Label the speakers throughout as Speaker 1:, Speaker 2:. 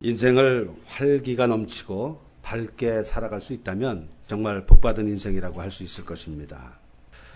Speaker 1: 인생을 활기가 넘치고 밝게 살아갈 수 있다면 정말 복받은 인생이라고 할 수 있을 것입니다.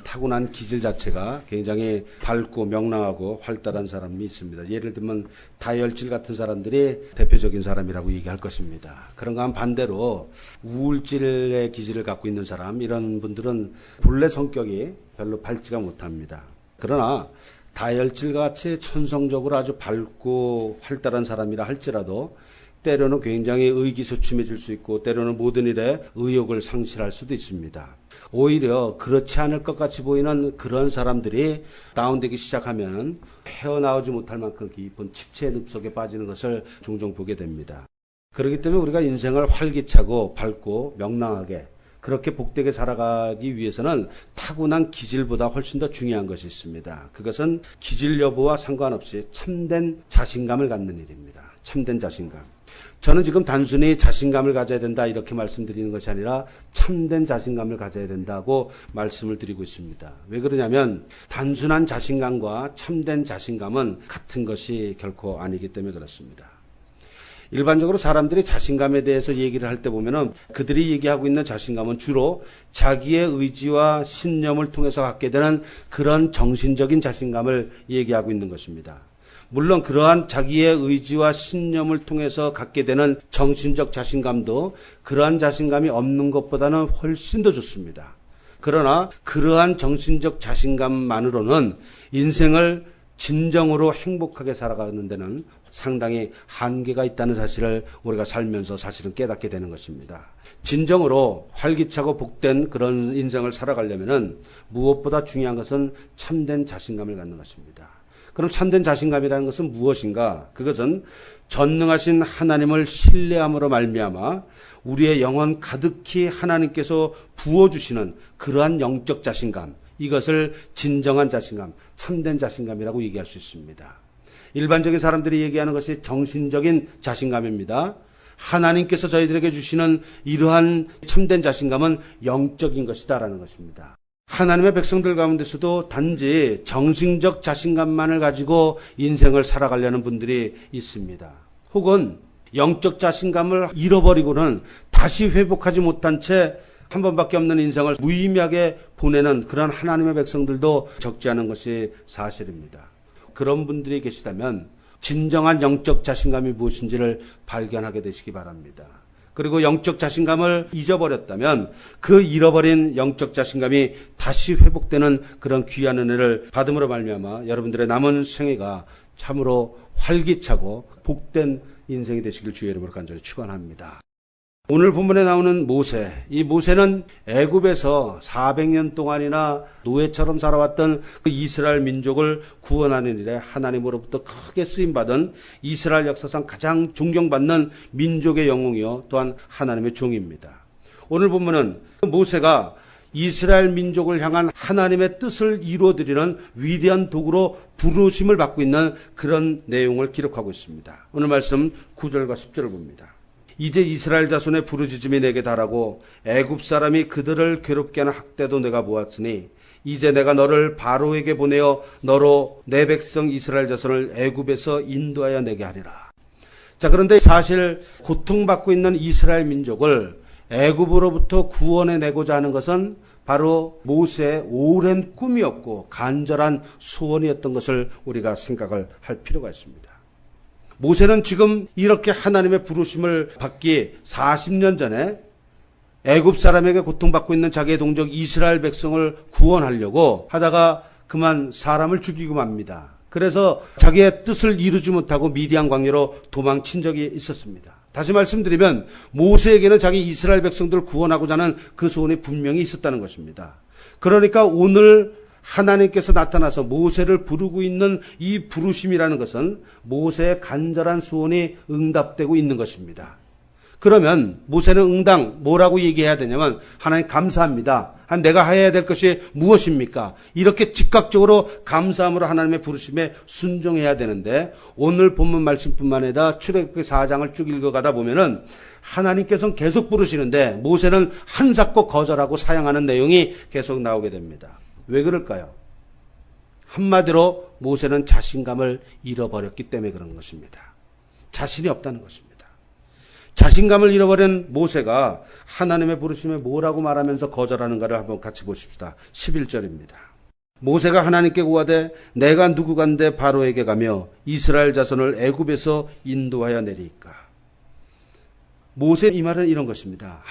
Speaker 1: 타고난 기질 자체가 굉장히 밝고 명랑하고 활달한 사람이 있습니다. 예를 들면 다혈질 같은 사람들이 대표적인 사람이라고 얘기할 것입니다. 그런가 하면 반대로 우울질의 기질을 갖고 있는 사람, 이런 분들은 본래 성격이 별로 밝지가 못합니다. 그러나 다혈질과 같이 천성적으로 아주 밝고 활달한 사람이라 할지라도 때로는 굉장히 의기소침해질 수 있고 때로는 모든 일에 의욕을 상실할 수도 있습니다. 오히려 그렇지 않을 것 같이 보이는 그런 사람들이 다운되기 시작하면 헤어나오지 못할 만큼 깊은 칙체의 늪속에 빠지는 것을 종종 보게 됩니다. 그렇기 때문에 우리가 인생을 활기차고 밝고 명랑하게 그렇게 복되게 살아가기 위해서는 타고난 기질보다 훨씬 더 중요한 것이 있습니다. 그것은 기질 여부와 상관없이 참된 자신감을 갖는 일입니다. 참된 자신감. 저는 지금 단순히 자신감을 가져야 된다 이렇게 말씀드리는 것이 아니라 참된 자신감을 가져야 된다고 말씀을 드리고 있습니다. 왜 그러냐면 단순한 자신감과 참된 자신감은 같은 것이 결코 아니기 때문에 그렇습니다. 일반적으로 사람들이 자신감에 대해서 얘기를 할 때 보면은 그들이 얘기하고 있는 자신감은 주로 자기의 의지와 신념을 통해서 갖게 되는 그런 정신적인 자신감을 얘기하고 있는 것입니다. 물론 그러한 자기의 의지와 신념을 통해서 갖게 되는 정신적 자신감도 그러한 자신감이 없는 것보다는 훨씬 더 좋습니다. 그러나 그러한 정신적 자신감만으로는 인생을 진정으로 행복하게 살아가는 데는 상당히 한계가 있다는 사실을 우리가 살면서 사실은 깨닫게 되는 것입니다. 진정으로 활기차고 복된 그런 인생을 살아가려면은 무엇보다 중요한 것은 참된 자신감을 갖는 것입니다. 그럼 참된 자신감이라는 것은 무엇인가? 그것은 전능하신 하나님을 신뢰함으로 말미암아 우리의 영혼 가득히 하나님께서 부어주시는 그러한 영적 자신감, 이것을 진정한 자신감, 참된 자신감이라고 얘기할 수 있습니다. 일반적인 사람들이 얘기하는 것이 정신적인 자신감입니다. 하나님께서 저희들에게 주시는 이러한 참된 자신감은 영적인 것이다라는 것입니다. 하나님의 백성들 가운데서도 단지 정신적 자신감만을 가지고 인생을 살아가려는 분들이 있습니다. 혹은 영적 자신감을 잃어버리고는 다시 회복하지 못한 채 한 번밖에 없는 인생을 무의미하게 보내는 그런 하나님의 백성들도 적지 않은 것이 사실입니다. 그런 분들이 계시다면 진정한 영적 자신감이 무엇인지를 발견하게 되시기 바랍니다. 그리고 영적 자신감을 잊어버렸다면 그 잃어버린 영적 자신감이 다시 회복되는 그런 귀한 은혜를 받음으로 말미암아 여러분들의 남은 생애가 참으로 활기차고 복된 인생이 되시길 주의 이름으로 간절히 축원합니다. 오늘 본문에 나오는 모세, 이 모세는 애굽에서 400년 동안이나 노예처럼 살아왔던 그 이스라엘 민족을 구원하는 일에 하나님으로부터 크게 쓰임받은 이스라엘 역사상 가장 존경받는 민족의 영웅이요 또한 하나님의 종입니다. 오늘 본문은 모세가 이스라엘 민족을 향한 하나님의 뜻을 이루어드리는 위대한 도구로 부르심을 받고 있는 그런 내용을 기록하고 있습니다. 오늘 말씀 9절과 10절을 봅니다. 이제 이스라엘 자손의 부르짖음이 내게 달하고 애굽 사람이 그들을 괴롭게 하는 학대도 내가 보았으니 이제 내가 너를 바로에게 보내어 너로 내 백성 이스라엘 자손을 애굽에서 인도하여 내게 하리라. 자, 그런데 사실 고통받고 있는 이스라엘 민족을 애굽으로부터 구원해 내고자 하는 것은 바로 모세의 오랜 꿈이었고 간절한 소원이었던 것을 우리가 생각을 할 필요가 있습니다. 모세는 지금 이렇게 하나님의 부르심을 받기 40년 전에 애굽 사람에게 고통받고 있는 자기의 동족 이스라엘 백성을 구원하려고 하다가 그만 사람을 죽이고 맙니다. 그래서 자기의 뜻을 이루지 못하고 미디안 광야로 도망친 적이 있었습니다. 다시 말씀드리면 모세에게는 자기 이스라엘 백성들을 구원하고자 하는 그 소원이 분명히 있었다는 것입니다. 그러니까 오늘 하나님께서 나타나서 모세를 부르고 있는 이 부르심이라는 것은 모세의 간절한 소원이 응답되고 있는 것입니다. 그러면 모세는 응당 뭐라고 얘기해야 되냐면 하나님 감사합니다. 내가 해야 될 것이 무엇입니까? 이렇게 즉각적으로 감사함으로 하나님의 부르심에 순종해야 되는데 오늘 본문 말씀뿐만 아니라 출애굽기 4장을 쭉 읽어가다 보면은 하나님께서는 계속 부르시는데 모세는 한사코 거절하고 사양하는 내용이 계속 나오게 됩니다. 왜 그럴까요? 한마디로 모세는 자신감을 잃어버렸기 때문에 그런 것입니다. 자신이 없다는 것입니다. 자신감을 잃어버린 모세가 하나님의 부르심에 뭐라고 말하면서 거절하는가를 한번 같이 보십시다. 11절입니다. 모세가 하나님께 구하되 내가 누구간데 바로에게 가며 이스라엘 자손을 애굽에서 인도하여 내리까. 모세 이 말은 이런 것입니다.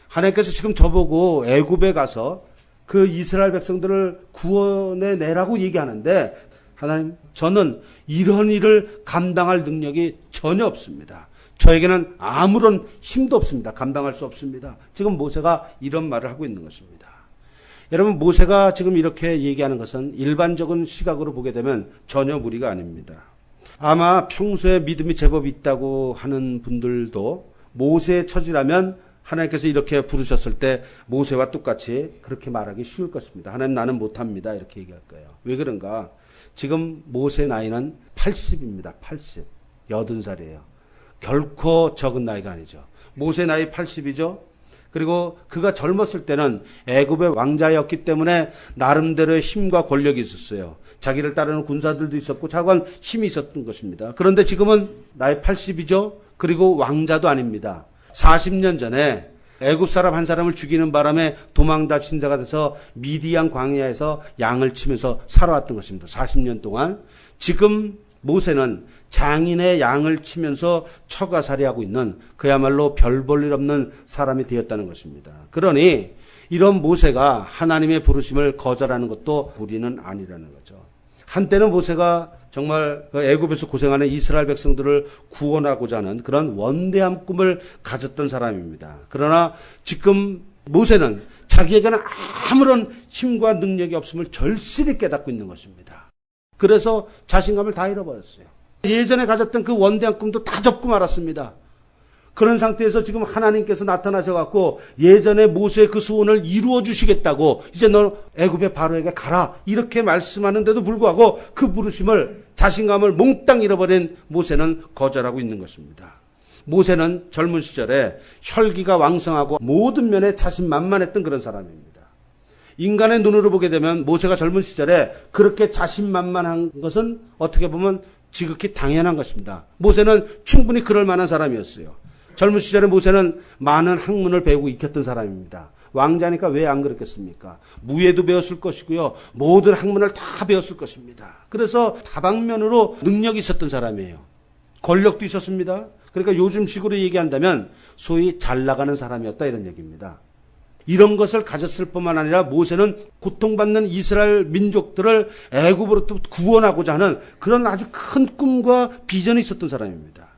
Speaker 1: 하나님께서 지금 저보고 애굽에 가서 그 이스라엘 백성들을 구원해 내라고 얘기하는데, 하나님, 저는 이런 일을 감당할 능력이 전혀 없습니다. 저에게는 아무런 힘도 없습니다. 감당할 수 없습니다. 지금 모세가 이런 말을 하고 있는 것입니다. 여러분, 모세가 지금 이렇게 얘기하는 것은 일반적인 시각으로 보게 되면 전혀 무리가 아닙니다. 아마 평소에 믿음이 제법 있다고 하는 분들도 모세의 처지라면 하나님께서 이렇게 부르셨을 때 모세와 똑같이 그렇게 말하기 쉬울 것입니다. 하나님, 나는 못합니다. 이렇게 얘기할 거예요. 왜 그런가? 지금 모세 나이는 80입니다. 80. 80살이에요. 결코 적은 나이가 아니죠. 모세 나이 80이죠. 그리고 그가 젊었을 때는 애굽의 왕자였기 때문에 나름대로의 힘과 권력이 있었어요. 자기를 따르는 군사들도 있었고 자관 힘이 있었던 것입니다. 그런데 지금은 나이 80이죠. 그리고 왕자도 아닙니다. 40년 전에 애굽 사람 한 사람을 죽이는 바람에 도망다친 자가 돼서 미디안 광야에서 양을 치면서 살아왔던 것입니다. 40년 동안. 지금 모세는 장인의 양을 치면서 처가살이하고 있는 그야말로 별 볼 일 없는 사람이 되었다는 것입니다. 그러니 이런 모세가 하나님의 부르심을 거절하는 것도 무리는 아니라는 거죠. 한때는 모세가 정말 애굽에서 고생하는 이스라엘 백성들을 구원하고자 하는 그런 원대한 꿈을 가졌던 사람입니다. 그러나 지금 모세는 자기에게는 아무런 힘과 능력이 없음을 절실히 깨닫고 있는 것입니다. 그래서 자신감을 다 잃어버렸어요. 예전에 가졌던 그 원대한 꿈도 다 접고 말았습니다. 그런 상태에서 지금 하나님께서 나타나셔갖고 예전에 모세의 그 소원을 이루어 주시겠다고 이제 너 애굽의 바로에게 가라 이렇게 말씀하는데도 불구하고 그 부르심을 자신감을 몽땅 잃어버린 모세는 거절하고 있는 것입니다. 모세는 젊은 시절에 혈기가 왕성하고 모든 면에 자신만만했던 그런 사람입니다. 인간의 눈으로 보게 되면 모세가 젊은 시절에 그렇게 자신만만한 것은 어떻게 보면 지극히 당연한 것입니다. 모세는 충분히 그럴 만한 사람이었어요. 젊은 시절에 모세는 많은 학문을 배우고 익혔던 사람입니다. 왕자니까 왜 안 그렇겠습니까? 무예도 배웠을 것이고요. 모든 학문을 다 배웠을 것입니다. 그래서 다방면으로 능력이 있었던 사람이에요. 권력도 있었습니다. 그러니까 요즘식으로 얘기한다면 소위 잘 나가는 사람이었다 이런 얘기입니다. 이런 것을 가졌을 뿐만 아니라 모세는 고통받는 이스라엘 민족들을 애굽으로부터 구원하고자 하는 그런 아주 큰 꿈과 비전이 있었던 사람입니다.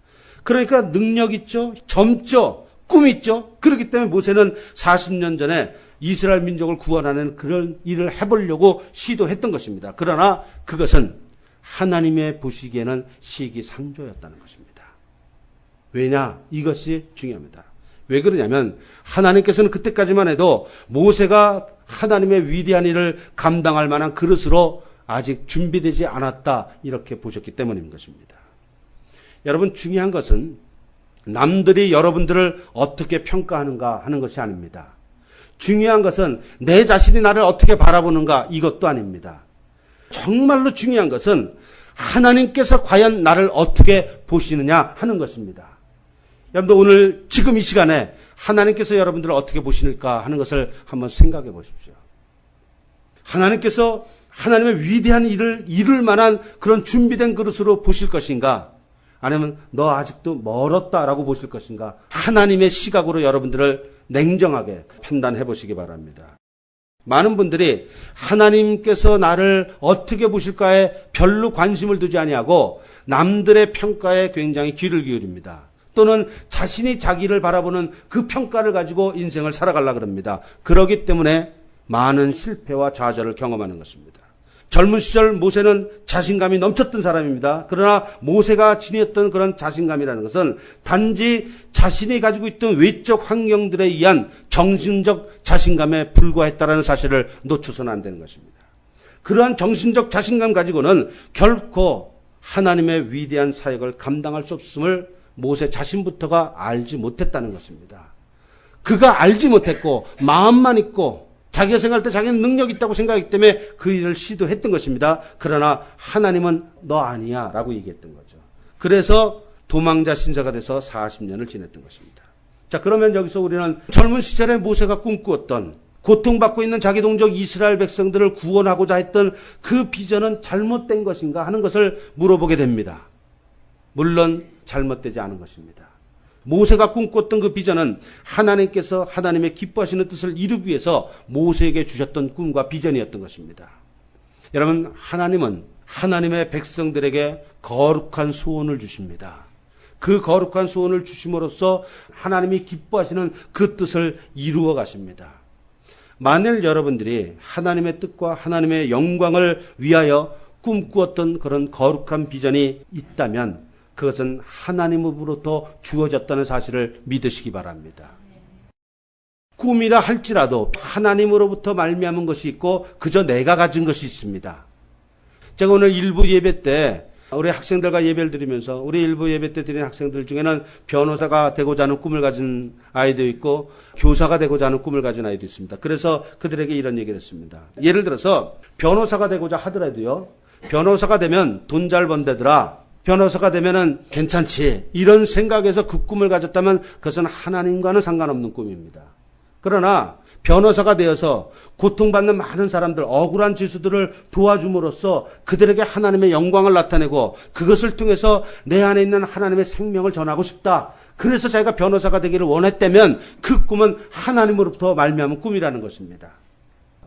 Speaker 1: 그러니까 능력 있죠. 젊죠. 꿈 있죠. 그렇기 때문에 모세는 40년 전에 이스라엘 민족을 구원하는 그런 일을 해보려고 시도했던 것입니다. 그러나 그것은 하나님의 보시기에는 시기상조였다는 것입니다. 왜냐? 이것이 중요합니다. 왜 그러냐면 하나님께서는 그때까지만 해도 모세가 하나님의 위대한 일을 감당할 만한 그릇으로 아직 준비되지 않았다 이렇게 보셨기 때문인 것입니다. 여러분, 중요한 것은 남들이 여러분들을 어떻게 평가하는가 하는 것이 아닙니다. 중요한 것은 내 자신이 나를 어떻게 바라보는가 이것도 아닙니다. 정말로 중요한 것은 하나님께서 과연 나를 어떻게 보시느냐 하는 것입니다. 여러분들 오늘 지금 이 시간에 하나님께서 여러분들을 어떻게 보시는가 하는 것을 한번 생각해 보십시오. 하나님께서 하나님의 위대한 일을 이룰 만한 그런 준비된 그릇으로 보실 것인가? 아니면 너 아직도 멀었다라고 보실 것인가? 하나님의 시각으로 여러분들을 냉정하게 판단해 보시기 바랍니다. 많은 분들이 하나님께서 나를 어떻게 보실까에 별로 관심을 두지 아니하고 남들의 평가에 굉장히 귀를 기울입니다. 또는 자신이 자기를 바라보는 그 평가를 가지고 인생을 살아가려고 합니다. 그렇기 때문에 많은 실패와 좌절을 경험하는 것입니다. 젊은 시절 모세는 자신감이 넘쳤던 사람입니다. 그러나 모세가 지녔던 그런 자신감이라는 것은 단지 자신이 가지고 있던 외적 환경들에 의한 정신적 자신감에 불과했다는 사실을 놓쳐서는 안 되는 것입니다. 그러한 정신적 자신감 가지고는 결코 하나님의 위대한 사역을 감당할 수 없음을 모세 자신부터가 알지 못했다는 것입니다. 그가 알지 못했고 마음만 있고 자기가 생각할 때 자기는 능력이 있다고 생각했기 때문에 그 일을 시도했던 것입니다. 그러나 하나님은 너 아니야 라고 얘기했던 거죠. 그래서 도망자 신사가 돼서 40년을 지냈던 것입니다. 자, 그러면 여기서 우리는 젊은 시절에 모세가 꿈꾸었던 고통받고 있는 자기 동족 이스라엘 백성들을 구원하고자 했던 그 비전은 잘못된 것인가 하는 것을 물어보게 됩니다. 물론 잘못되지 않은 것입니다. 모세가 꿈꿨던 그 비전은 하나님께서 하나님의 기뻐하시는 뜻을 이루기 위해서 모세에게 주셨던 꿈과 비전이었던 것입니다. 여러분, 하나님은 하나님의 백성들에게 거룩한 소원을 주십니다. 그 거룩한 소원을 주심으로써 하나님이 기뻐하시는 그 뜻을 이루어 가십니다. 만일 여러분들이 하나님의 뜻과 하나님의 영광을 위하여 꿈꾸었던 그런 거룩한 비전이 있다면 그것은 하나님으로부터 주어졌다는 사실을 믿으시기 바랍니다. 꿈이라 할지라도 하나님으로부터 말미암은 것이 있고 그저 내가 가진 것이 있습니다. 제가 오늘 일부 예배 때 우리 학생들과 예배를 드리면서 우리 일부 예배 때 드린 학생들 중에는 변호사가 되고자 하는 꿈을 가진 아이도 있고 교사가 되고자 하는 꿈을 가진 아이도 있습니다. 그래서 그들에게 이런 얘기를 했습니다. 예를 들어서 변호사가 되고자 하더라도요. 변호사가 되면 돈 잘 번다더라. 변호사가 되면은 괜찮지. 이런 생각에서 그 꿈을 가졌다면 그것은 하나님과는 상관없는 꿈입니다. 그러나 변호사가 되어서 고통받는 많은 사람들, 억울한 죄수들을 도와줌으로써 그들에게 하나님의 영광을 나타내고 그것을 통해서 내 안에 있는 하나님의 생명을 전하고 싶다. 그래서 자기가 변호사가 되기를 원했다면 그 꿈은 하나님으로부터 말미암은 꿈이라는 것입니다.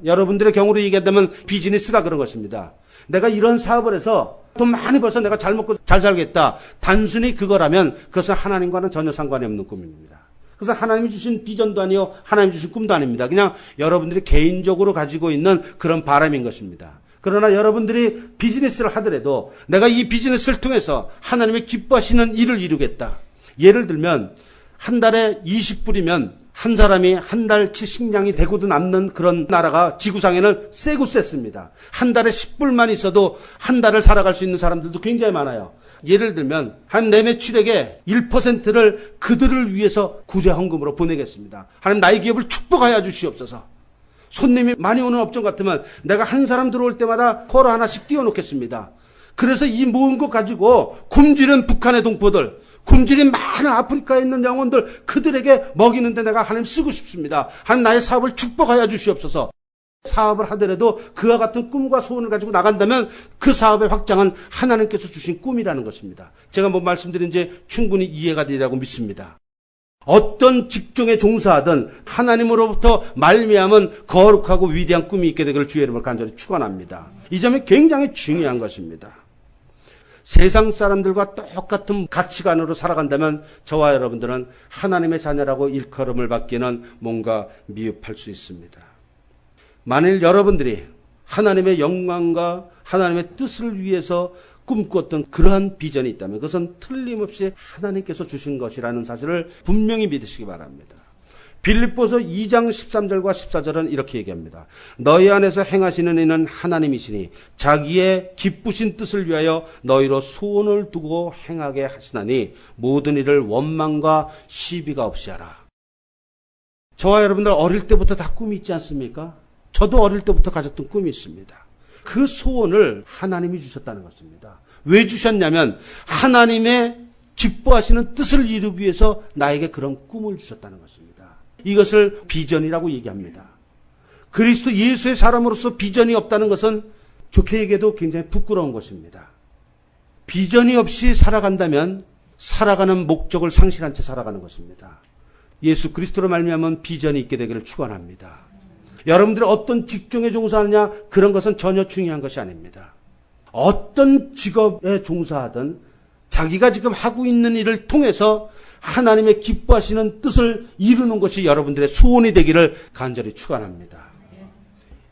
Speaker 1: 여러분들의 경우로 얘기한다면 비즈니스가 그런 것입니다. 내가 이런 사업을 해서 돈 많이 벌어서 내가 잘 먹고 잘 살겠다. 단순히 그거라면 그것은 하나님과는 전혀 상관이 없는 꿈입니다. 그래서 하나님이 주신 비전도 아니요 하나님이 주신 꿈도 아닙니다. 그냥 여러분들이 개인적으로 가지고 있는 그런 바람인 것입니다. 그러나 여러분들이 비즈니스를 하더라도 내가 이 비즈니스를 통해서 하나님의 기뻐하시는 일을 이루겠다. 예를 들면 한 달에 20불이면 한 사람이 한 달치 식량이 되고도 남는 그런 나라가 지구상에는 세고 셌습니다. 한 달에 10불만 있어도 한 달을 살아갈 수 있는 사람들도 굉장히 많아요. 예를 들면 한 내 매출액의 1%를 그들을 위해서 구제 헌금으로 보내겠습니다. 하나님 나의 기업을 축복하여 주시옵소서. 손님이 많이 오는 업종 같으면 내가 한 사람 들어올 때마다 코로 하나씩 띄워놓겠습니다. 그래서 이 모은 것 가지고 굶주린 북한의 동포들, 굶주린 많은 아프리카에 있는 영혼들 그들에게 먹이는데 내가 하나님 쓰고 싶습니다. 하나님 나의 사업을 축복하여 주시옵소서. 사업을 하더라도 그와 같은 꿈과 소원을 가지고 나간다면 그 사업의 확장은 하나님께서 주신 꿈이라는 것입니다. 제가 뭐 말씀드린지 충분히 이해가 되리라고 믿습니다. 어떤 직종에 종사하든 하나님으로부터 말미암은 거룩하고 위대한 꿈이 있게 되기를 주의 이름으로 간절히 축원합니다. 이 점이 굉장히 중요한 것입니다. 세상 사람들과 똑같은 가치관으로 살아간다면 저와 여러분들은 하나님의 자녀라고 일컬음을 받기는 뭔가 미흡할 수 있습니다. 만일 여러분들이 하나님의 영광과 하나님의 뜻을 위해서 꿈꿨던 그러한 비전이 있다면 그것은 틀림없이 하나님께서 주신 것이라는 사실을 분명히 믿으시기 바랍니다. 빌립보서 2장 13절과 14절은 이렇게 얘기합니다. 너희 안에서 행하시는 이는 하나님이시니 자기의 기쁘신 뜻을 위하여 너희로 소원을 두고 행하게 하시나니 모든 일을 원망과 시비가 없이 하라. 저와 여러분들 어릴 때부터 다 꿈이 있지 않습니까? 저도 어릴 때부터 가졌던 꿈이 있습니다. 그 소원을 하나님이 주셨다는 것입니다. 왜 주셨냐면 하나님의 기뻐하시는 뜻을 이루기 위해서 나에게 그런 꿈을 주셨다는 것입니다. 이것을 비전이라고 얘기합니다. 그리스도 예수의 사람으로서 비전이 없다는 것은 좋게 얘기해도 굉장히 부끄러운 것입니다. 비전이 없이 살아간다면 살아가는 목적을 상실한 채 살아가는 것입니다. 예수 그리스도로 말미암은 비전이 있게 되기를 축원합니다. 여러분들이 어떤 직종에 종사하느냐 그런 것은 전혀 중요한 것이 아닙니다. 어떤 직업에 종사하든 자기가 지금 하고 있는 일을 통해서 하나님의 기뻐하시는 뜻을 이루는 것이 여러분들의 소원이 되기를 간절히 축원합니다.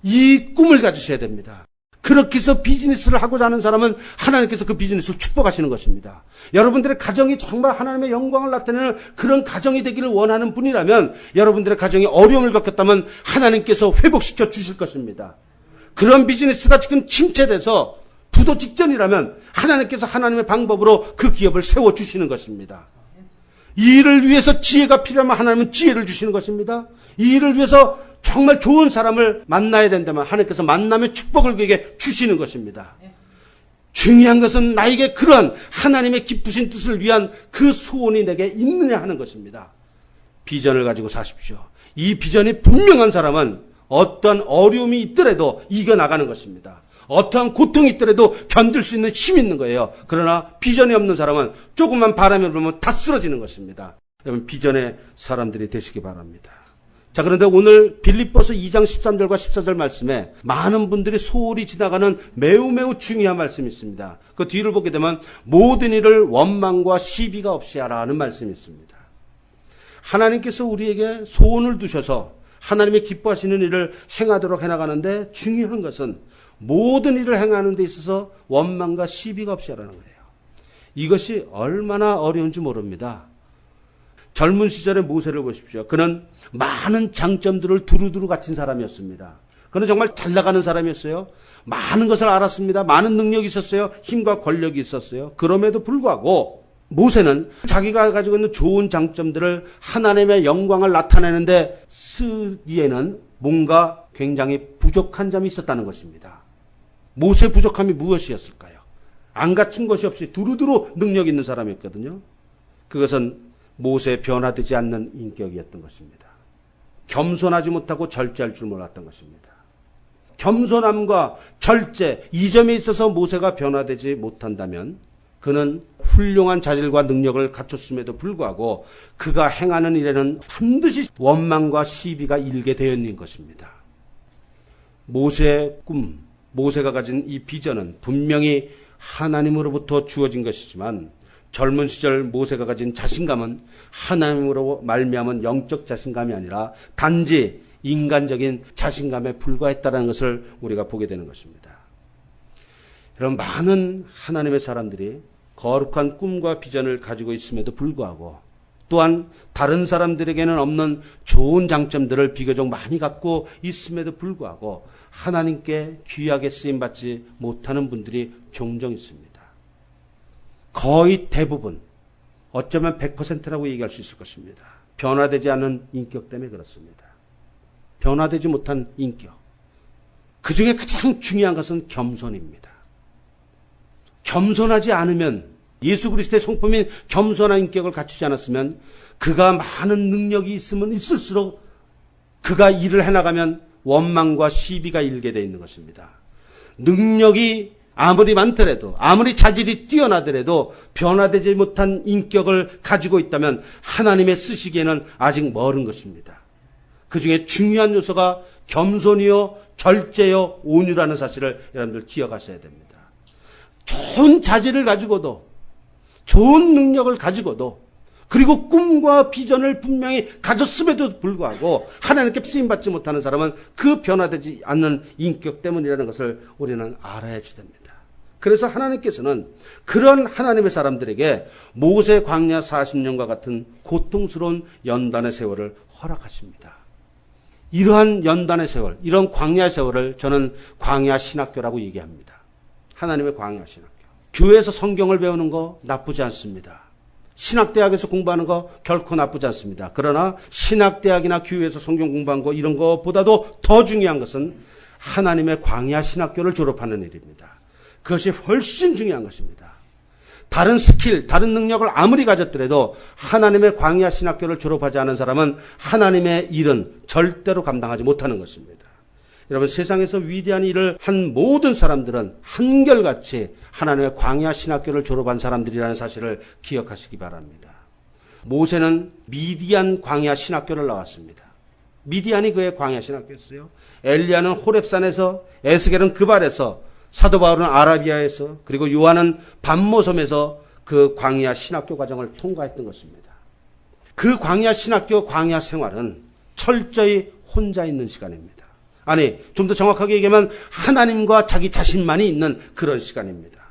Speaker 1: 이 꿈을 가지셔야 됩니다. 그렇게 해서 비즈니스를 하고자 하는 사람은 하나님께서 그 비즈니스를 축복하시는 것입니다. 여러분들의 가정이 정말 하나님의 영광을 나타내는 그런 가정이 되기를 원하는 분이라면 여러분들의 가정이 어려움을 겪었다면 하나님께서 회복시켜 주실 것입니다. 그런 비즈니스가 지금 침체돼서 부도 직전이라면 하나님께서 하나님의 방법으로 그 기업을 세워주시는 것입니다. 이 일을 위해서 지혜가 필요하면 하나님은 지혜를 주시는 것입니다. 이 일을 위해서 정말 좋은 사람을 만나야 된다면 하나님께서 만남의 축복을 그에게 주시는 것입니다. 중요한 것은 나에게 그런 하나님의 기쁘신 뜻을 위한 그 소원이 내게 있느냐 하는 것입니다. 비전을 가지고 사십시오. 이 비전이 분명한 사람은 어떤 어려움이 있더라도 이겨나가는 것입니다. 어떠한 고통이 있더라도 견딜 수 있는 힘이 있는 거예요. 그러나 비전이 없는 사람은 조금만 바람이 불면 다 쓰러지는 것입니다. 여러분, 비전의 사람들이 되시기 바랍니다. 자, 그런데 오늘 빌립보서 2장 13절과 14절 말씀에 많은 분들이 소홀히 지나가는 매우 중요한 말씀이 있습니다. 그 뒤를 보게 되면 모든 일을 원망과 시비가 없이 하라 하는 말씀이 있습니다. 하나님께서 우리에게 소원을 두셔서 하나님의 기뻐하시는 일을 행하도록 해나가는데 중요한 것은 모든 일을 행하는 데 있어서 원망과 시비가 없이 하라는 거예요. 이것이 얼마나 어려운지 모릅니다. 젊은 시절의 모세를 보십시오. 그는 많은 장점들을 두루두루 갖춘 사람이었습니다. 그는 정말 잘 나가는 사람이었어요. 많은 것을 알았습니다. 많은 능력이 있었어요. 힘과 권력이 있었어요. 그럼에도 불구하고 모세는 자기가 가지고 있는 좋은 장점들을 하나님의 영광을 나타내는데 쓰기에는 뭔가 굉장히 부족한 점이 있었다는 것입니다. 모세의 부족함이 무엇이었을까요? 안 갖춘 것이 없이 두루두루 능력 있는 사람이었거든요. 그것은 모세의 변화되지 않는 인격이었던 것입니다. 겸손하지 못하고 절제할 줄 몰랐던 것입니다. 겸손함과 절제, 이 점에 있어서 모세가 변화되지 못한다면 그는 훌륭한 자질과 능력을 갖췄음에도 불구하고 그가 행하는 일에는 반드시 원망과 시비가 일게 되어 있는 것입니다. 모세의 꿈, 모세가 가진 이 비전은 분명히 하나님으로부터 주어진 것이지만 젊은 시절 모세가 가진 자신감은 하나님으로 말미암은 영적 자신감이 아니라 단지 인간적인 자신감에 불과했다는 것을 우리가 보게 되는 것입니다. 이런 많은 하나님의 사람들이 거룩한 꿈과 비전을 가지고 있음에도 불구하고 또한 다른 사람들에게는 없는 좋은 장점들을 비교적 많이 갖고 있음에도 불구하고 하나님께 귀하게 쓰임받지 못하는 분들이 종종 있습니다. 거의 대부분, 어쩌면 100%라고 얘기할 수 있을 것입니다. 변화되지 않은 인격 때문에 그렇습니다. 변화되지 못한 인격. 그 중에 가장 중요한 것은 겸손입니다. 겸손하지 않으면, 예수 그리스도의 성품인 겸손한 인격을 갖추지 않았으면 그가 많은 능력이 있으면 있을수록 그가 일을 해나가면 원망과 시비가 일게 되어 있는 것입니다. 능력이 아무리 많더라도, 아무리 자질이 뛰어나더라도 변화되지 못한 인격을 가지고 있다면 하나님의 쓰시기에는 아직 멀은 것입니다. 그 중에 중요한 요소가 겸손이요, 절제요, 온유라는 사실을 여러분들 기억하셔야 됩니다. 좋은 자질을 가지고도, 좋은 능력을 가지고도, 그리고 꿈과 비전을 분명히 가졌음에도 불구하고 하나님께 쓰임받지 못하는 사람은 그 변화되지 않는 인격 때문이라는 것을 우리는 알아야 됩니다. 그래서 하나님께서는 그런 하나님의 사람들에게 모세 광야 40년과 같은 고통스러운 연단의 세월을 허락하십니다. 이러한 연단의 세월, 이런 광야의 세월을 저는 광야 신학교라고 얘기합니다. 하나님의 광야 신학교. 교회에서 성경을 배우는 거 나쁘지 않습니다. 신학대학에서 공부하는 거 결코 나쁘지 않습니다. 그러나 신학대학이나 교회에서 성경 공부한 거 이런 것보다도 더 중요한 것은 하나님의 광야 신학교를 졸업하는 일입니다. 그것이 훨씬 중요한 것입니다. 다른 스킬, 다른 능력을 아무리 가졌더라도 하나님의 광야 신학교를 졸업하지 않은 사람은 하나님의 일은 절대로 감당하지 못하는 것입니다. 여러분, 세상에서 위대한 일을 한 모든 사람들은 한결같이 하나님의 광야 신학교를 졸업한 사람들이라는 사실을 기억하시기 바랍니다. 모세는 미디안 광야 신학교를 나왔습니다. 미디안이 그의 광야 신학교였어요. 엘리야는 호렙산에서, 에스겔은 그발에서, 사도 바울은 아라비아에서, 그리고 요한은 반모섬에서 그 광야 신학교 과정을 통과했던 것입니다. 그 광야 신학교 광야 생활은 철저히 혼자 있는 시간입니다. 아니, 좀 더 정확하게 얘기하면 하나님과 자기 자신만이 있는 그런 시간입니다.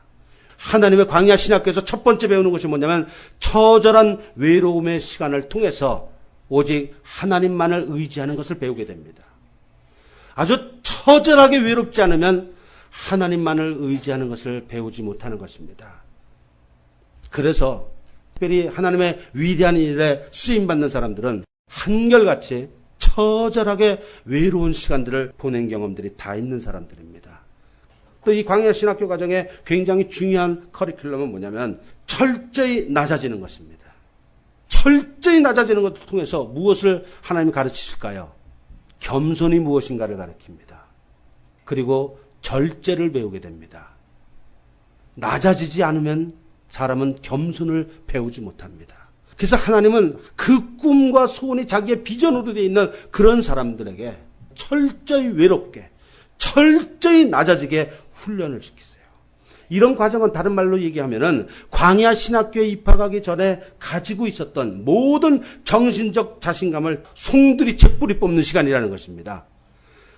Speaker 1: 하나님의 광야 신학교에서 첫 번째 배우는 것이 뭐냐면 처절한 외로움의 시간을 통해서 오직 하나님만을 의지하는 것을 배우게 됩니다. 아주 처절하게 외롭지 않으면 하나님만을 의지하는 것을 배우지 못하는 것입니다. 그래서 특별히 하나님의 위대한 일에 쓰임받는 사람들은 한결같이 처절하게 외로운 시간들을 보낸 경험들이 다 있는 사람들입니다. 또 이 광야 신학교 과정의 굉장히 중요한 커리큘럼은 뭐냐면 철저히 낮아지는 것입니다. 철저히 낮아지는 것을 통해서 무엇을 하나님이 가르치실까요? 겸손이 무엇인가를 가르칩니다. 그리고 절제를 배우게 됩니다. 낮아지지 않으면 사람은 겸손을 배우지 못합니다. 그래서 하나님은 그 꿈과 소원이 자기의 비전으로 되어 있는 그런 사람들에게 철저히 외롭게, 철저히 낮아지게 훈련을 시키세요. 이런 과정은 다른 말로 얘기하면은 광야 신학교에 입학하기 전에 가지고 있었던 모든 정신적 자신감을 송두리 채뿌리 뽑는 시간이라는 것입니다.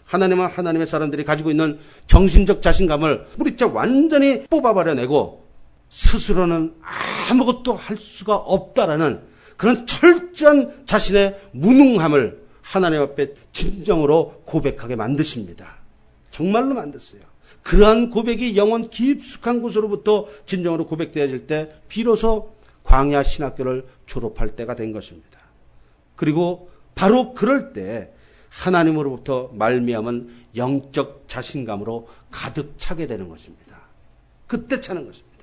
Speaker 1: 하나님은 하나님의 사람들이 가지고 있는 정신적 자신감을 뿌리째 완전히 뽑아버려내고 스스로는 아무것도 할 수가 없다라는 그런 철저한 자신의 무능함을 하나님 앞에 진정으로 고백하게 만드십니다. 정말로 만들었어요. 그러한 고백이 영혼 깊숙한 곳으로부터 진정으로 고백되어질 때 비로소 광야 신학교를 졸업할 때가 된 것입니다. 그리고 바로 그럴 때 하나님으로부터 말미암은 영적 자신감으로 가득 차게 되는 것입니다. 그때 차는 것입니다.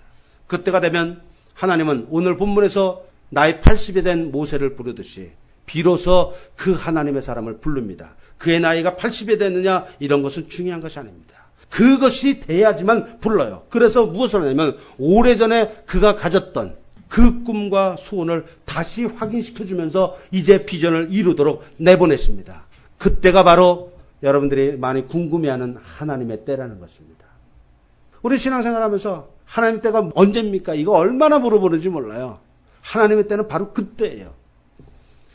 Speaker 1: 그때가 되면 하나님은 오늘 본문에서 나이 80이 된 모세를 부르듯이 비로소 그 하나님의 사람을 부릅니다. 그의 나이가 80이 됐느냐 이런 것은 중요한 것이 아닙니다. 그것이 돼야지만 불러요. 그래서 무엇을 하냐면 오래전에 그가 가졌던 그 꿈과 소원을 다시 확인시켜주면서 이제 비전을 이루도록 내보냈습니다. 그때가 바로 여러분들이 많이 궁금해하는 하나님의 때라는 것입니다. 우리 신앙생활하면서 하나님의 때가 언제입니까? 이거 얼마나 물어보는지 몰라요. 하나님의 때는 바로 그때예요.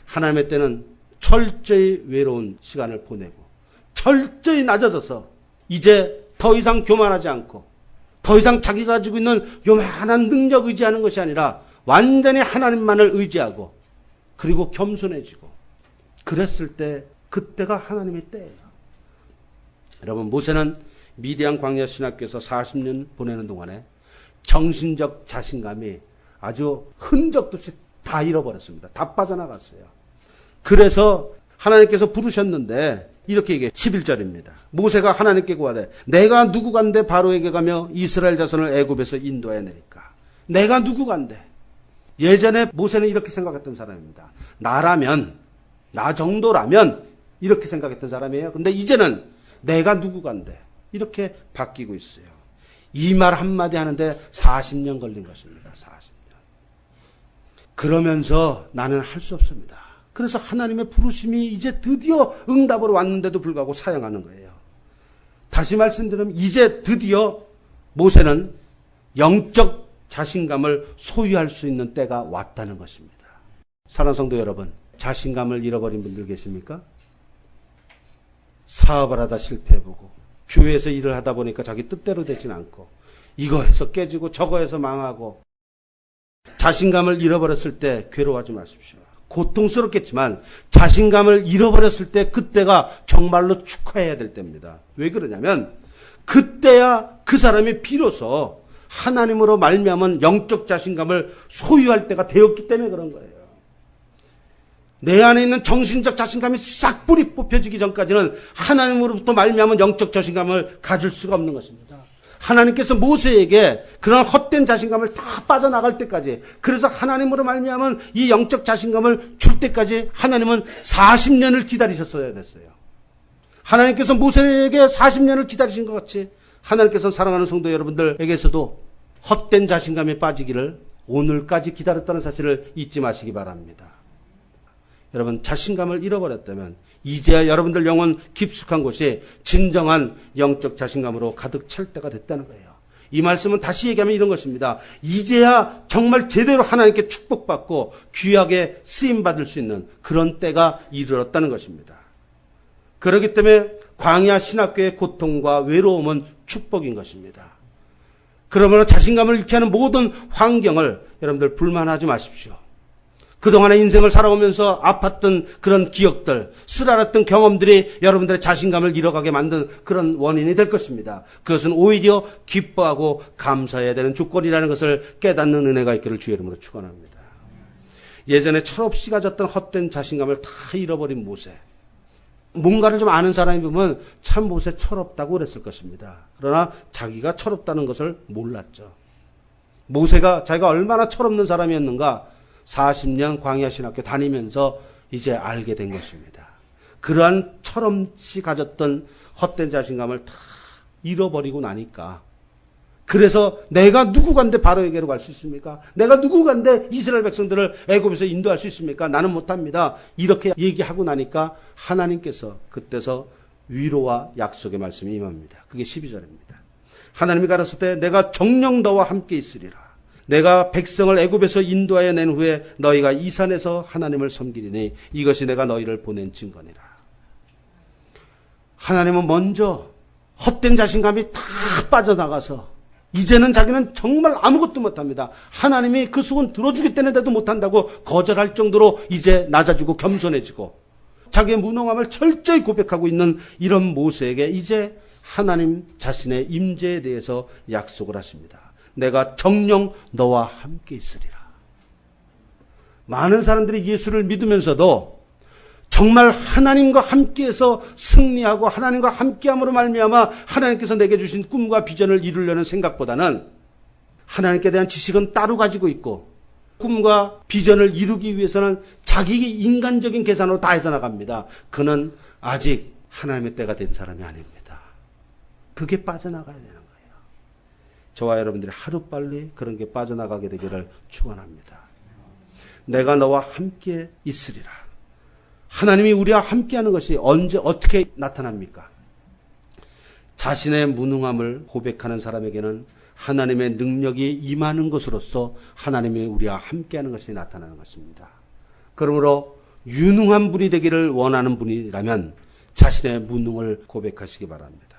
Speaker 1: 하나님의 때는 철저히 외로운 시간을 보내고 철저히 낮아져서 이제 더 이상 교만하지 않고 더 이상 자기가 가지고 있는 요만한 능력 의지하는 것이 아니라 완전히 하나님만을 의지하고 그리고 겸손해지고 그랬을 때 그때가 하나님의 때예요. 여러분 모세는 미디안 광야 신학교에서 40년 보내는 동안에 정신적 자신감이 아주 흔적도 없이 다 잃어버렸습니다. 다 빠져나갔어요. 그래서 하나님께서 부르셨는데 이렇게 얘기해 11절입니다. 모세가 하나님께 구하되 내가 누구간데 바로에게 가며 이스라엘 자손을 애굽에서 인도해 내릴까? 내가 누구간데? 예전에 모세는 이렇게 생각했던 사람입니다. 나라면 나 정도라면 이렇게 생각했던 사람이에요. 근데 이제는 내가 누구간데 이렇게 바뀌고 있어요. 이 말 한마디 하는데 40년 걸린 것입니다. 40년. 그러면서 나는 할 수 없습니다. 그래서 하나님의 부르심이 이제 드디어 응답으로 왔는데도 불구하고 사양하는 거예요. 다시 말씀드리면 이제 드디어 모세는 영적 자신감을 소유할 수 있는 때가 왔다는 것입니다. 사랑하는 성도 여러분, 자신감을 잃어버린 분들 계십니까? 사업을 하다 실패해보고 교회에서 일을 하다 보니까 자기 뜻대로 되진 않고 이거 해서 깨지고 저거 해서 망하고 자신감을 잃어버렸을 때 괴로워하지 마십시오. 고통스럽겠지만 자신감을 잃어버렸을 때 그때가 정말로 축하해야 될 때입니다. 왜 그러냐면 그때야 그 사람이 비로소 하나님으로 말미암은 영적 자신감을 소유할 때가 되었기 때문에 그런 거예요. 내 안에 있는 정신적 자신감이 싹 뿌리 뽑혀지기 전까지는 하나님으로부터 말미암은 영적 자신감을 가질 수가 없는 것입니다. 하나님께서 모세에게 그런 헛된 자신감을 다 빠져나갈 때까지, 그래서 하나님으로 말미암은 이 영적 자신감을 줄 때까지 하나님은 40년을 기다리셨어야 됐어요. 하나님께서 모세에게 40년을 기다리신 것 같이 하나님께서 사랑하는 성도 여러분들에게서도 헛된 자신감에 빠지기를 오늘까지 기다렸다는 사실을 잊지 마시기 바랍니다. 여러분, 자신감을 잃어버렸다면 이제야 여러분들 영혼 깊숙한 곳이 진정한 영적 자신감으로 가득 찰 때가 됐다는 거예요. 이 말씀은 다시 얘기하면 이런 것입니다. 이제야 정말 제대로 하나님께 축복받고 귀하게 쓰임받을 수 있는 그런 때가 이르렀다는 것입니다. 그렇기 때문에 광야 신학교의 고통과 외로움은 축복인 것입니다. 그러므로 자신감을 잃게 하는 모든 환경을 여러분들 불만하지 마십시오. 그동안의 인생을 살아오면서 아팠던 그런 기억들, 쓰라렸던 경험들이 여러분들의 자신감을 잃어가게 만든 그런 원인이 될 것입니다. 그것은 오히려 기뻐하고 감사해야 되는 조건이라는 것을 깨닫는 은혜가 있기를 주의 이름으로 축원합니다. 예전에 철없이 가졌던 헛된 자신감을 다 잃어버린 모세. 뭔가를 좀 아는 사람이 보면 참 모세 철없다고 그랬을 것입니다. 그러나 자기가 철없다는 것을 몰랐죠. 모세가 자기가 얼마나 철없는 사람이었는가 40년 광야 신학교 다니면서 이제 알게 된 것입니다. 그러한 철없이 가졌던 헛된 자신감을 다 잃어버리고 나니까 그래서 내가 누구간데 바로에게로 갈 수 있습니까? 내가 누구간데 이스라엘 백성들을 애굽에서 인도할 수 있습니까? 나는 못합니다. 이렇게 얘기하고 나니까 하나님께서 그때서 위로와 약속의 말씀이 임합니다. 그게 12절입니다. 하나님이 가라사대 때 내가 정녕 너와 함께 있으리라. 내가 백성을 애굽에서 인도하여 낸 후에 너희가 이 산에서 하나님을 섬기리니 이것이 내가 너희를 보낸 증거니라. 하나님은 먼저 헛된 자신감이 다 빠져나가서 이제는 자기는 정말 아무것도 못합니다. 하나님이 그 소원 들어주겠다는데도 못한다고 거절할 정도로 이제 낮아지고 겸손해지고 자기의 무능함을 철저히 고백하고 있는 이런 모세에게 이제 하나님 자신의 임재에 대해서 약속을 하십니다. 내가 정녕 너와 함께 있으리라. 많은 사람들이 예수를 믿으면서도 정말 하나님과 함께해서 승리하고 하나님과 함께함으로 말미암아 하나님께서 내게 주신 꿈과 비전을 이루려는 생각보다는 하나님께 대한 지식은 따로 가지고 있고 꿈과 비전을 이루기 위해서는 자기 인간적인 계산으로 다 해서 나갑니다. 그는 아직 하나님의 때가 된 사람이 아닙니다. 그게 빠져나가야 되는 거예요. 저와 여러분들이 하루빨리 그런 게 빠져나가게 되기를 축원합니다. 내가 너와 함께 있으리라. 하나님이 우리와 함께하는 것이 언제 어떻게 나타납니까? 자신의 무능함을 고백하는 사람에게는 하나님의 능력이 임하는 것으로서 하나님이 우리와 함께하는 것이 나타나는 것입니다. 그러므로 유능한 분이 되기를 원하는 분이라면 자신의 무능을 고백하시기 바랍니다.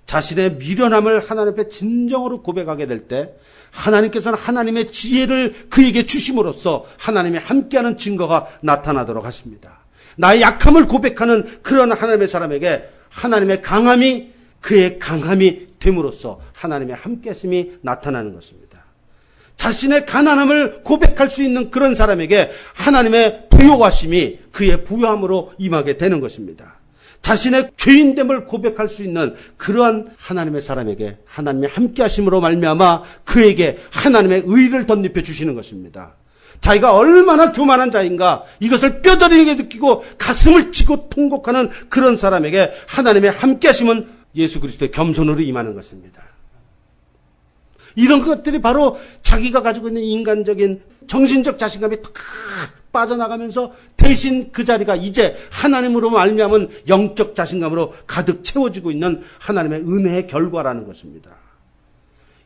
Speaker 1: 자신의 미련함을 하나님 앞에 진정으로 고백하게 될 때 하나님께서는 하나님의 지혜를 그에게 주심으로써 하나님이 함께하는 증거가 나타나도록 하십니다. 나의 약함을 고백하는 그런 하나님의 사람에게 하나님의 강함이 그의 강함이 됨으로써 하나님의 함께하심이 나타나는 것입니다. 자신의 가난함을 고백할 수 있는 그런 사람에게 하나님의 부요하심이 그의 부요함으로 임하게 되는 것입니다. 자신의 죄인됨을 고백할 수 있는 그러한 하나님의 사람에게 하나님의 함께하심으로 말미암아 그에게 하나님의 의를 덧입혀 주시는 것입니다. 자기가 얼마나 교만한 자인가 이것을 뼈저리게 느끼고 가슴을 치고 통곡하는 그런 사람에게 하나님의 함께하심은 예수 그리스도의 겸손으로 임하는 것입니다. 이런 것들이 바로 자기가 가지고 있는 인간적인 정신적 자신감이 다 빠져나가면서 대신 그 자리가 이제 하나님으로 말미암은 영적 자신감으로 가득 채워지고 있는 하나님의 은혜의 결과라는 것입니다.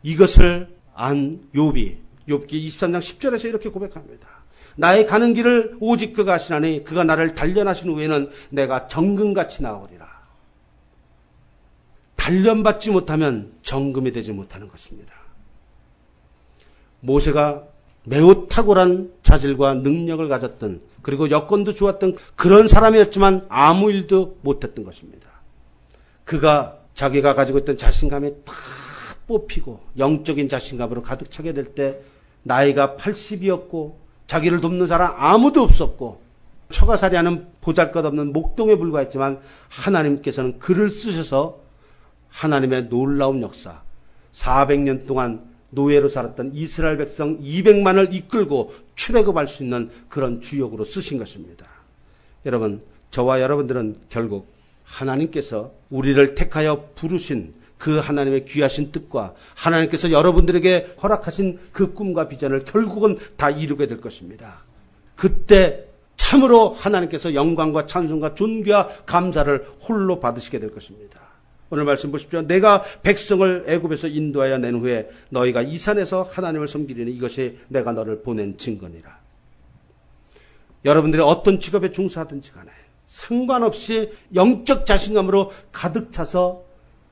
Speaker 1: 이것을 안 욥기 23장 10절에서 이렇게 고백합니다. 나의 가는 길을 오직 그가 아시나니 그가 나를 단련하신 후에는 내가 정금같이 나오리라. 단련받지 못하면 정금이 되지 못하는 것입니다. 모세가 매우 탁월한 자질과 능력을 가졌던 그리고 여건도 좋았던 그런 사람이었지만 아무 일도 못했던 것입니다. 그가 자기가 가지고 있던 자신감이 다 뽑히고 영적인 자신감으로 가득 차게 될 때 나이가 80이었고 자기를 돕는 사람 아무도 없었고 처가살이하는 보잘것없는 목동에 불과했지만 하나님께서는 그를 쓰셔서 하나님의 놀라운 역사 400년 동안 노예로 살았던 이스라엘 백성 200만을 이끌고 출애굽할 수 있는 그런 주역으로 쓰신 것입니다. 여러분, 저와 여러분들은 결국 하나님께서 우리를 택하여 부르신 그 하나님의 귀하신 뜻과 하나님께서 여러분들에게 허락하신 그 꿈과 비전을 결국은 다 이루게 될 것입니다. 그때 참으로 하나님께서 영광과 찬송과 존귀와 감사를 홀로 받으시게 될 것입니다. 오늘 말씀 보십시오. 내가 백성을 애굽에서 인도하여 낸 후에 너희가 이 산에서 하나님을 섬기리니 이것이 내가 너를 보낸 증거니라. 여러분들이 어떤 직업에 종사하든지 간에 상관없이 영적 자신감으로 가득 차서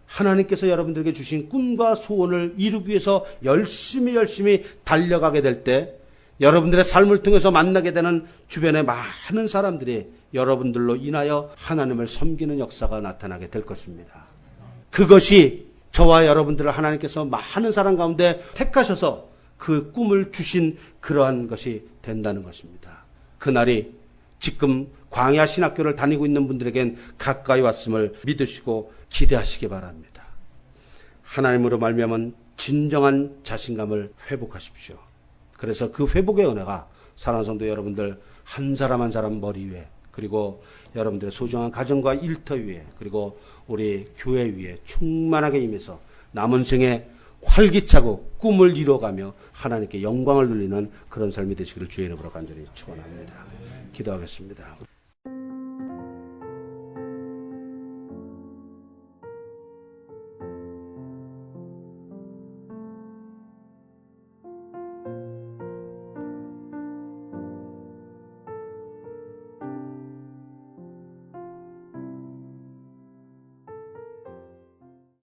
Speaker 1: 하나님께서 여러분들에게 주신 꿈과 소원을 이루기 위해서 열심히 달려가게 될 때 여러분들의 삶을 통해서 만나게 되는 주변의 많은 사람들이 여러분들로 인하여 하나님을 섬기는 역사가 나타나게 될 것입니다. 그것이 저와 여러분들을 하나님께서 많은 사람 가운데 택하셔서 그 꿈을 주신 그러한 것이 된다는 것입니다. 그날이 지금 광야 신학교를 다니고 있는 분들에겐 가까이 왔음을 믿으시고 기대하시기 바랍니다. 하나님으로 말미암은 진정한 자신감을 회복하십시오. 그래서 그 회복의 은혜가 사랑하는 성도 여러분들 한 사람 한 사람 머리 위에, 그리고 여러분들의 소중한 가정과 일터 위에, 그리고 우리 교회 위에 충만하게 임해서 남은 생에 활기차고 꿈을 이뤄가며 하나님께 영광을 돌리는 그런 삶이 되시기를 주의 이름으로 간절히 축원합니다. 기도하겠습니다.